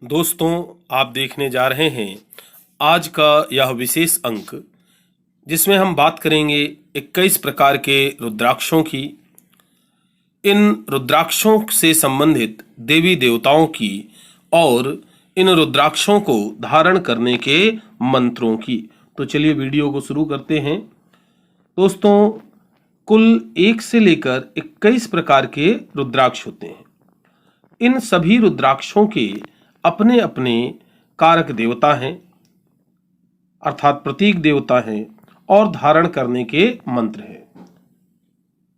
दोस्तों, आप देखने जा रहे हैं आज का यह विशेष अंक, जिसमें हम बात करेंगे 21 प्रकार के रुद्राक्षों की, इन रुद्राक्षों से संबंधित देवी देवताओं की और इन रुद्राक्षों को धारण करने के मंत्रों की। तो चलिए वीडियो को शुरू करते हैं। दोस्तों, कुल 1 से लेकर 21 प्रकार के रुद्राक्ष होते हैं। इन सभी रुद्राक्षों के अपने अपने कारक देवता हैं, अर्थात प्रतीक देवता हैं, और धारण करने के मंत्र हैं।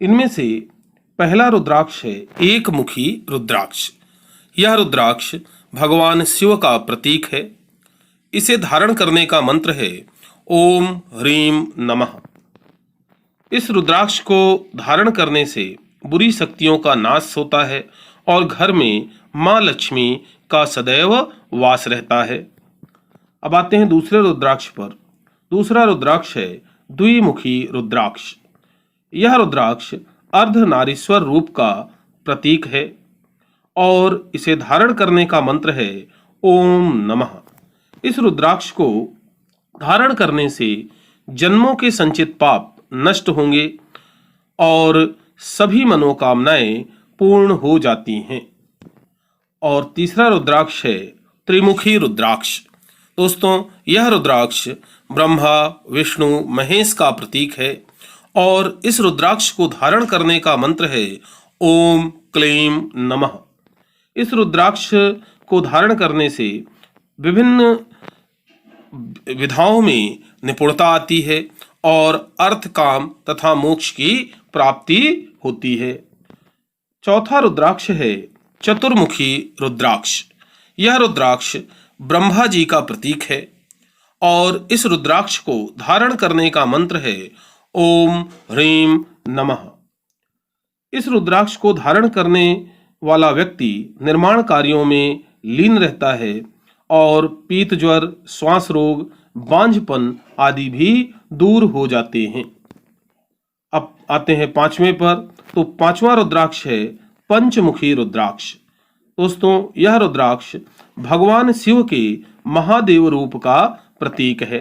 इनमें से पहला रुद्राक्ष है एक मुखी रुद्राक्ष। यह रुद्राक्ष भगवान शिव का प्रतीक है। इसे धारण करने का मंत्र है ओम ह्रीम नमः। इस रुद्राक्ष को धारण करने से बुरी शक्तियों का नाश होता है और घर में मां लक्ष्मी का सदैव वास रहता है। अब आते हैं दूसरे रुद्राक्ष पर। दूसरा रुद्राक्ष है द्विमुखी रुद्राक्ष। यह रुद्राक्ष अर्धनारीश्वर रूप का प्रतीक है और इसे धारण करने का मंत्र है ओम नमः। इस रुद्राक्ष को धारण करने से जन्मों के संचित पाप नष्ट होंगे और सभी मनोकामनाएं पूर्ण हो जाती हैं। और तीसरा रुद्राक्ष है त्रिमुखी रुद्राक्ष। दोस्तों, यह रुद्राक्ष ब्रह्मा विष्णु महेश का प्रतीक है और इस रुद्राक्ष को धारण करने का मंत्र है ओम क्लीम नमः। इस रुद्राक्ष को धारण करने से विभिन्न विधाओं में निपुणता आती है और अर्थ काम तथा मोक्ष की प्राप्ति होती है। चौथा रुद्राक्ष है चतुर्मुखी रुद्राक्ष। यह रुद्राक्ष ब्रह्मा जी का प्रतीक है और इस रुद्राक्ष को धारण करने का मंत्र है ओम ह्रीम नमः। इस रुद्राक्ष को धारण करने वाला व्यक्ति निर्माण कार्यों में लीन रहता है और पीत ज्वर, श्वास रोग, बांझपन आदि भी दूर हो जाते हैं। अब आते हैं पांचवें पर। तो पांचवा रुद्राक्ष है पंचमुखी रुद्राक्ष। दोस्तों, यह रुद्राक्ष भगवान शिव के महादेव रूप का प्रतीक है।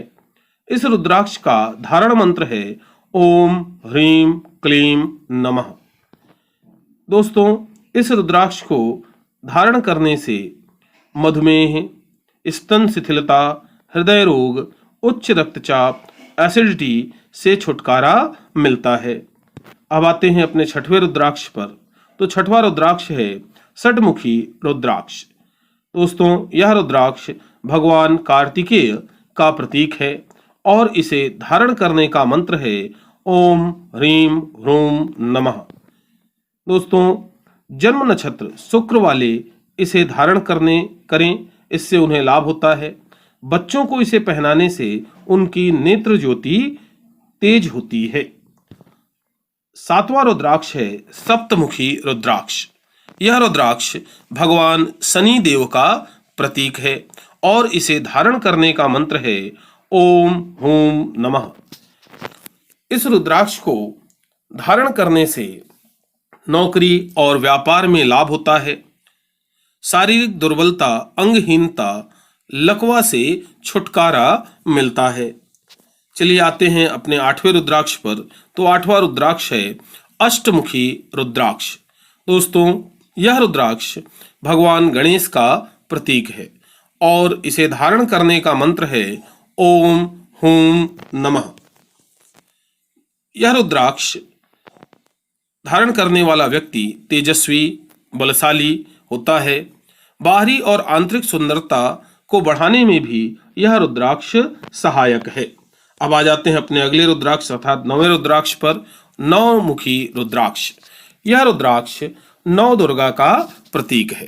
इस रुद्राक्ष का धारण मंत्र है ओम ह्रीम क्लीम नमः। दोस्तों, इस रुद्राक्ष को धारण करने से मधुमेह, स्तन शिथिलता, हृदय रोग, उच्च रक्तचाप, एसिडिटी से छुटकारा मिलता है। अब आते हैं अपने छठवें रुद्राक्ष पर। तो छठवां रुद्राक्ष है षटमुखी रुद्राक्ष। दोस्तों, यह रुद्राक्ष भगवान कार्तिकेय का प्रतीक है और इसे धारण करने का मंत्र है ओम ह्रीम ह्रूम नमः। दोस्तों, जन्म नक्षत्र शुक्र वाले इसे धारण करें, इससे उन्हें लाभ होता है। बच्चों को इसे पहनाने से उनकी नेत्र ज्योति तेज होती है। सातवां रुद्राक्ष है सप्तमुखी रुद्राक्ष। यह रुद्राक्ष भगवान शनि देव का प्रतीक है और इसे धारण करने का मंत्र है ओम हूम नमः। इस रुद्राक्ष को धारण करने से नौकरी और व्यापार में लाभ होता है। शारीरिक दुर्बलता, अंगहीनता, लकवा से छुटकारा मिलता है। चलिए आते हैं अपने आठवें रुद्राक्ष पर। तो आठवां रुद्राक्ष है अष्टमुखी रुद्राक्ष। दोस्तों, यह रुद्राक्ष भगवान गणेश का प्रतीक है और इसे धारण करने का मंत्र है ओम हूम नमः। यह रुद्राक्ष धारण करने वाला व्यक्ति तेजस्वी, बलशाली होता है। बाहरी और आंतरिक सुंदरता को बढ़ाने में भी यह रुद्राक्ष सहायक है। अब आ जाते हैं अपने अगले रुद्राक्ष अर्थात नौवें रुद्राक्ष पर। नौमुखी रुद्राक्ष। यह रुद्राक्ष नौ दुर्गा का प्रतीक है।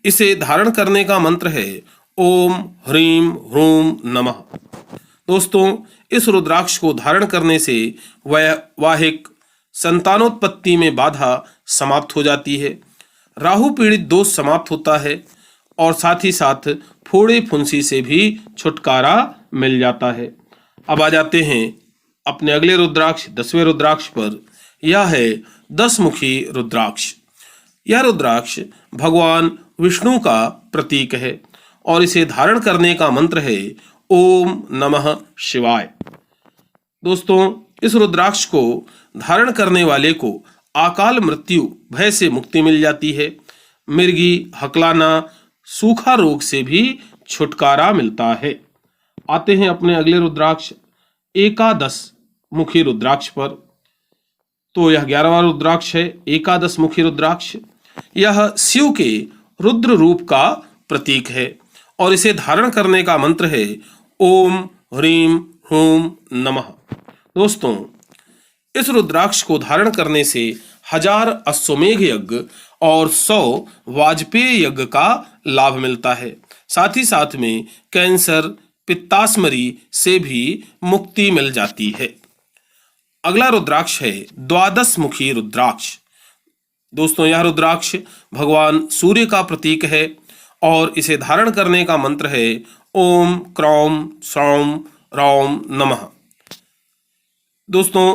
इसे धारण करने का मंत्र है ओम ह्रीम ह्रूम नमः। दोस्तों, इस रुद्राक्ष को धारण करने से वैवाहिक संतानोत्पत्ति में बाधा समाप्त हो जाती है। राहु पीड़ित दोष समाप्त होता है और साथ ही साथ फोड़े फुंसी से भी छुटकारा मिल जाता है। अब आ जाते हैं अपने अगले रुद्राक्ष 10वें रुद्राक्ष पर। यह है 10 मुखी रुद्राक्ष। यह रुद्राक्ष भगवान विष्णु का प्रतीक है और इसे धारण करने का मंत्र है ओम नमः शिवाय। दोस्तों, इस रुद्राक्ष को धारण करने वाले को अकाल मृत्यु भय से मुक्ति मिल जाती है। मिर्गी, हकलाना, सूखा रोग से भी छुटकारा मिलता है। आते हैं अपने अगले रुद्राक्ष एकादश मुखी रुद्राक्ष पर। तो यह 11वां रुद्राक्ष है, एकादश मुखी रुद्राक्ष। यह शिव के रुद्र रूप का प्रतीक है और इसे धारण करने का मंत्र है ओम ह्रीम हूम नमः। दोस्तों, इस रुद्राक्ष को धारण करने से 1000 अश्वमेघ यज्ञ और 100 वाजपेय यज्ञ का लाभ मिलता है। साथ ही साथ में कैंसर, पित्तास्मरी से भी मुक्ति मिल जाती है। अगला रुद्राक्ष है द्वादश मुखी रुद्राक्ष। दोस्तों, यह रुद्राक्ष भगवान सूर्य का प्रतीक है और इसे धारण करने का मंत्र है ओम क्रौम सौम रौम नमः। दोस्तों,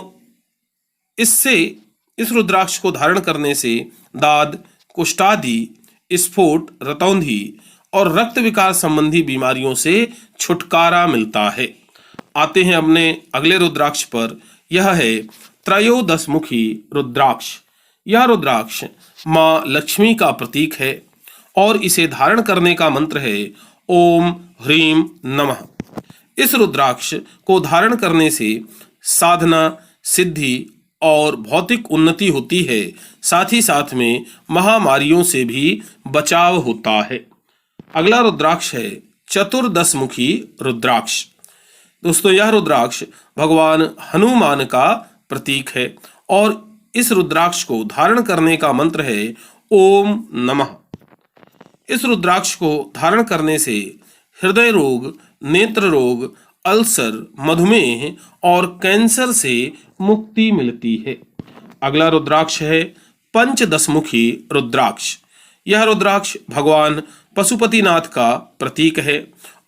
इस रुद्राक्ष को धारण करने से दाद, कुष्ठादि, स्फोट, रतौंधी और रक्त विकार संबंधी बीमारियों से छुटकारा मिलता है। आते हैं अपने अगले रुद्राक्ष पर। यह है त्रयोदश मुखी रुद्राक्ष। यह रुद्राक्ष माँ लक्ष्मी का प्रतीक है और इसे धारण करने का मंत्र है ओम ह्रीम नमः। इस रुद्राक्ष को धारण करने से साधना, सिद्धि और भौतिक उन्नति होती है। साथ ही साथ में महामारियों से भी बचाव होता है। अगला रुद्राक्ष है चतुर्दश मुखी रुद्राक्ष। दोस्तों, यह रुद्राक्ष भगवान हनुमान का प्रतीक है और इस रुद्राक्ष को धारण करने का मंत्र है ओम नमः। इस रुद्राक्ष को धारण करने से हृदय रोग, नेत्र रोग, अल्सर, मधुमेह और कैंसर से मुक्ति मिलती है। अगला रुद्राक्ष है पंचदशमुखी रुद्राक्ष। यह रुद्राक्ष भगवान पशुपतिनाथ का प्रतीक है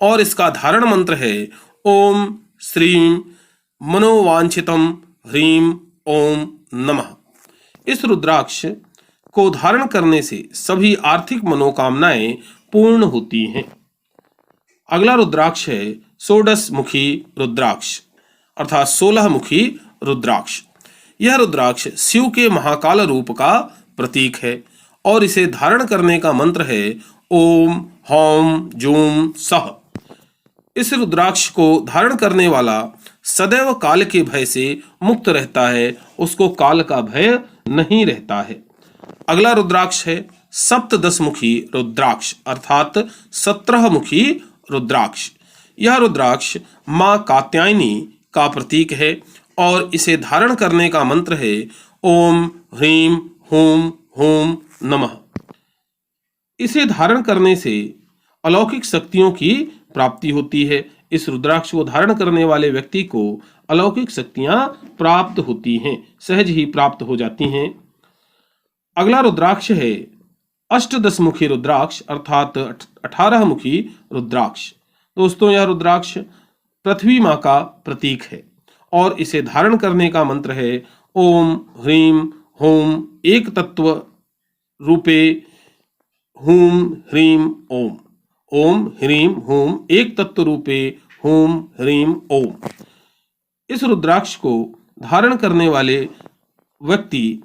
और इसका धारण मंत्र है ओम श्रीम मनोवांछितम ह्रीम ओम नमः। इस रुद्राक्ष को धारण करने से सभी आर्थिक मनोकामनाएं पूर्ण होती हैं। अगला रुद्राक्ष है षोडश मुखी रुद्राक्ष अर्थात 16 मुखी रुद्राक्ष। यह रुद्राक्ष शिव के महाकाल रूप का प्रतीक है और इसे धारण करने का मंत्र है ओम हौम जूम सह। इस रुद्राक्ष को धारण करने वाला सदैव काल के भय से मुक्त रहता है, उसको काल का भय नहीं रहता है। अगला रुद्राक्ष है सप्तदशमुखी रुद्राक्ष अर्थात 17 मुखी रुद्राक्ष। यह रुद्राक्ष माँ कात्यायनी का प्रतीक है और इसे धारण करने का मंत्र है ओम ह्रीम हूम हूम नमः। इसे धारण करने से अलौकिक शक्तियों की प्राप्ति होती है। इस रुद्राक्ष को धारण करने वाले व्यक्ति को अलौकिक शक्तियां प्राप्त होती हैं, सहज ही प्राप्त हो जाती हैं। अगला रुद्राक्ष है अष्टदशमुखी रुद्राक्ष अर्थात 18 मुखी रुद्राक्ष। दोस्तों, यह रुद्राक्ष पृथ्वी माँ का प्रतीक है और इसे धारण करने का मंत्र है ओम ह्रीम होम एक तत्व रूपे हूम ह्रीम ओम। ओम ह्रीम होम एक तत्व रूपे हूम ह्रीम ओम। इस रुद्राक्ष को धारण करने वाले व्यक्ति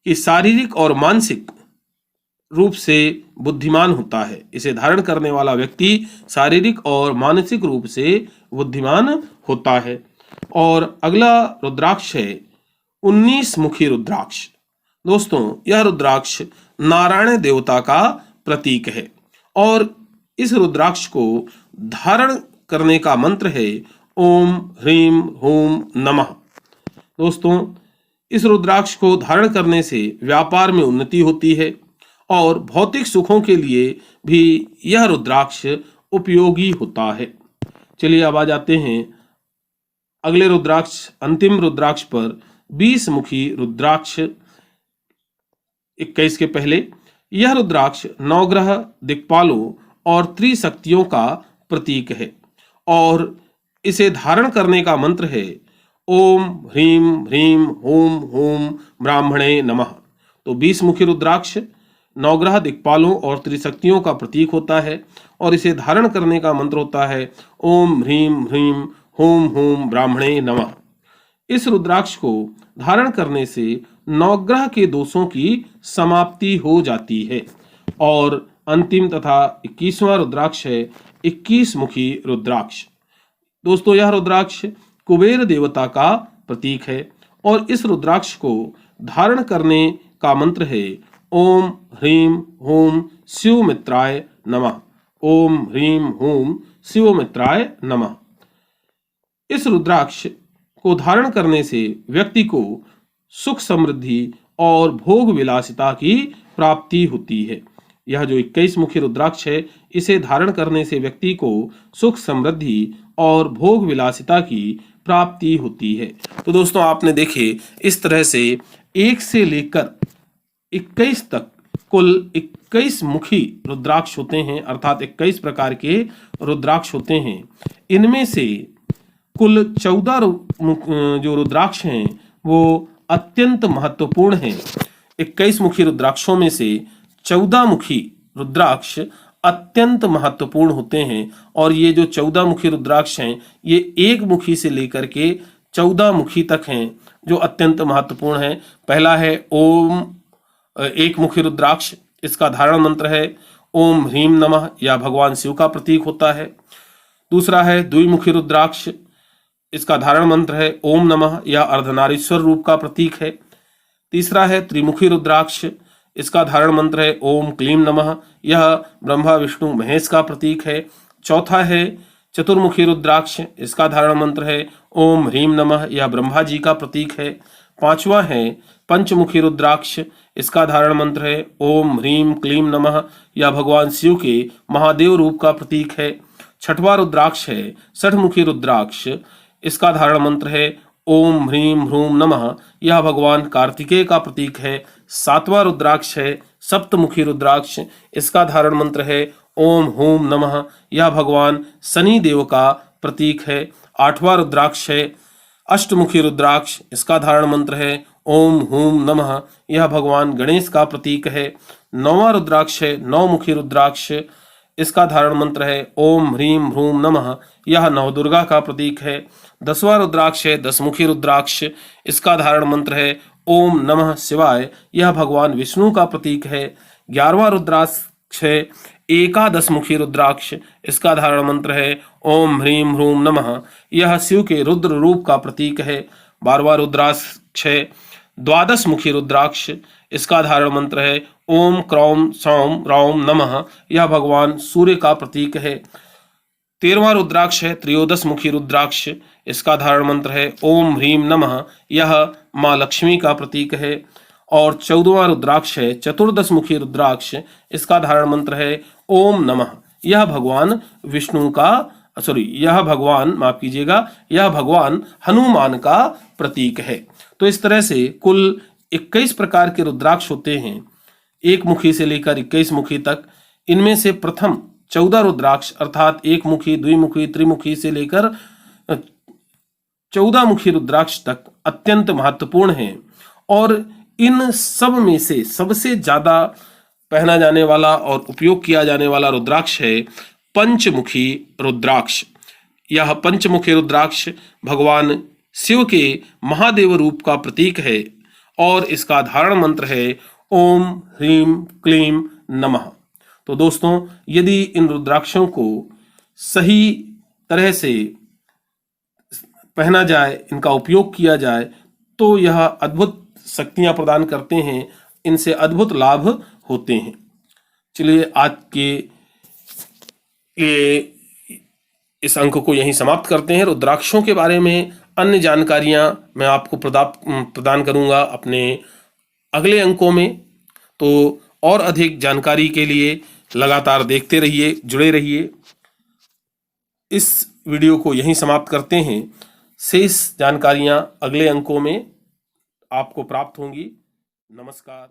की शारीरिक और मानसिक रूप से बुद्धिमान होता है। इसे धारण करने वाला व्यक्ति शारीरिक और मानसिक रूप से बुद्धिमान होता है। और अगला रुद्राक्ष है 19 मुखी रुद्राक्ष। दोस्तों, यह रुद्राक्ष नारायण देवता का प्रतीक है और इस रुद्राक्ष को धारण करने का मंत्र है ओम ह्रीम हूम नमः। दोस्तों, इस रुद्राक्ष को धारण करने से व्यापार में उन्नति होती है और भौतिक सुखों के लिए भी यह रुद्राक्ष उपयोगी होता है। चलिए अब आ जाते हैं अगले रुद्राक्ष, अंतिम रुद्राक्ष पर 20 मुखी रुद्राक्ष 21 के पहले। यह रुद्राक्ष नवग्रह, दिक्पालों और त्रिशक्तियों का प्रतीक है और इसे धारण करने का मंत्र है ओम ह्रीम ह्रीम होम होम ब्राह्मणे नमः। तो 20 मुखी रुद्राक्ष नवग्रह दिक्पालों और त्रिशक्तियों का प्रतीक होता है और इसे धारण करने का मंत्र होता है ओम ह्रीम ह्रीम होम होम ब्राह्मणे नमः। इस रुद्राक्ष को धारण करने से नवग्रह के दोषों की समाप्ति हो जाती है। और अंतिम तथा 21वां रुद्राक्ष है 21 मुखी रुद्राक्ष। दोस्तों, यह रुद्राक्ष कुबेर देवता का प्रतीक है और इस रुद्राक्ष को धारण करने का मंत्र है ओम ह्रीम होम शिव मित्राय नमः। ओम ह्रीम होम शिव मित्राय नमः। इस रुद्राक्ष को धारण करने से व्यक्ति को सुख समृद्धि और भोग विलासिता की प्राप्ति होती है। यह जो 21 मुखी रुद्राक्ष है, इसे धारण करने से व्यक्ति को सुख समृद्धि और भोग विलासिता की प्राप्ति होती है। तो दोस्तों, आपने देखे इस तरह से 1 से लेकर 21 तक कुल 21 मुखी रुद्राक्ष होते हैं, अर्थात 21 प्रकार के रुद्राक्ष होते हैं। इनमें से कुल 14 जो रुद्राक्ष हैं वो अत्यंत महत्वपूर्ण हैं। 21 मुखी रुद्राक्षों में से 14 मुखी रुद्राक्ष अत्यंत महत्वपूर्ण होते हैं और ये जो 14 मुखी रुद्राक्ष हैं ये 1 मुखी से लेकर के 14 मुखी तक हैं जो अत्यंत महत्वपूर्ण हैं। पहला है ओम 1 मुखी रुद्राक्ष। इसका धारण मंत्र है ओम ह्रीम नमः, यह भगवान शिव का प्रतीक होता है। दूसरा है द्विमुखी रुद्राक्ष। इसका धारण मंत्र है ओम नमः, यह अर्धनारीश्वर रूप का प्रतीक है। तीसरा है त्रिमुखी रुद्राक्ष। इसका धारण मंत्र है ओम क्लीम नमः, यह ब्रह्मा विष्णु महेश का प्रतीक है। चौथा है चतुर्मुखी रुद्राक्ष। इसका धारण मंत्र है ओम ह्रीम नमः, यह ब्रह्मा जी का प्रतीक है। पांचवा है पंचमुखी रुद्राक्ष। इसका धारण मंत्र है ओम ह्रीम क्लीम नमः, यह भगवान शिव के महादेव रूप का प्रतीक है। छठवां रुद्राक्ष है षठमुखी रुद्राक्ष। इसका धारण मंत्र है ओम ह्रीम ह्रूम नमः, यह भगवान कार्तिकेय का प्रतीक है। सातवां रुद्राक्ष है सप्तमुखी रुद्राक्ष। इसका धारण मंत्र है ओम हूम नमः, यह भगवान शनि देव का प्रतीक है। आठवां रुद्राक्ष है अष्टमुखी रुद्राक्ष। इसका धारण मंत्र है ओम हूम नमः, यह भगवान गणेश का प्रतीक है। नौवां रुद्राक्ष है नौमुखी रुद्राक्ष। इसका धारण मंत्र है ओम ह्रीम ह्रूम नमः, यह नवदुर्गा का प्रतीक है। 10वां रुद्राक्ष है 10मुखी रुद्राक्ष। इसका धारण मंत्र है ओम नमः शिवाय, यह भगवान विष्णु का प्रतीक है। 11वां रुद्राक्ष है एकादशमुखी रुद्राक्ष। इसका धारण मंत्र है ओम ह्रीम ह्रूम नमः, यह शिव के रुद्र रूप का प्रतीक है। 12वां रुद्राक्ष है द्वादशमुखी रुद्राक्ष। इसका धारण मंत्र है ओम क्रौम सौम रौम नमः, यह भगवान सूर्य का प्रतीक है। 13वां रुद्राक्ष है त्रयोदशमुखी रुद्राक्ष। इसका धारण मंत्र है ओम ह्रीम नमः, यह माँ लक्ष्मी का प्रतीक है। और 14वां रुद्राक्ष है चतुर्दशमुखी रुद्राक्ष। इसका धारण मंत्र है ओम नमः, यह भगवान विष्णु का यह भगवान हनुमान का प्रतीक है। तो इस तरह से कुल 21 प्रकार के रुद्राक्ष होते हैं, 1 मुखी से लेकर 21 मुखी तक। इनमें से प्रथम 14 रुद्राक्ष अर्थात 1 मुखी, द्विमुखी, त्रिमुखी से लेकर 14 मुखी रुद्राक्ष तक अत्यंत महत्वपूर्ण हैं। और इन सब में से सबसे ज्यादा पहना जाने वाला और उपयोग किया जाने वाला रुद्राक्ष है पंचमुखी रुद्राक्ष। यह पंचमुखी रुद्राक्ष भगवान शिव के महादेव रूप का प्रतीक है और इसका धारण मंत्र है ओम ह्रीम क्लीम नमः। तो दोस्तों, यदि इन रुद्राक्षों को सही तरह से पहना जाए, इनका उपयोग किया जाए, तो यह अद्भुत शक्तियां प्रदान करते हैं, इनसे अद्भुत लाभ होते हैं। चलिए, आज के इस अंक को यहीं समाप्त करते हैं। रुद्राक्षों के बारे में अन्य जानकारियां मैं आपको प्रदान करूंगा अपने अगले अंकों में। तो और अधिक जानकारी के लिए लगातार देखते रहिए, जुड़े रहिए। इस वीडियो को यहीं समाप्त करते हैं। शेष जानकारियां अगले अंकों में आपको प्राप्त होंगी। नमस्कार।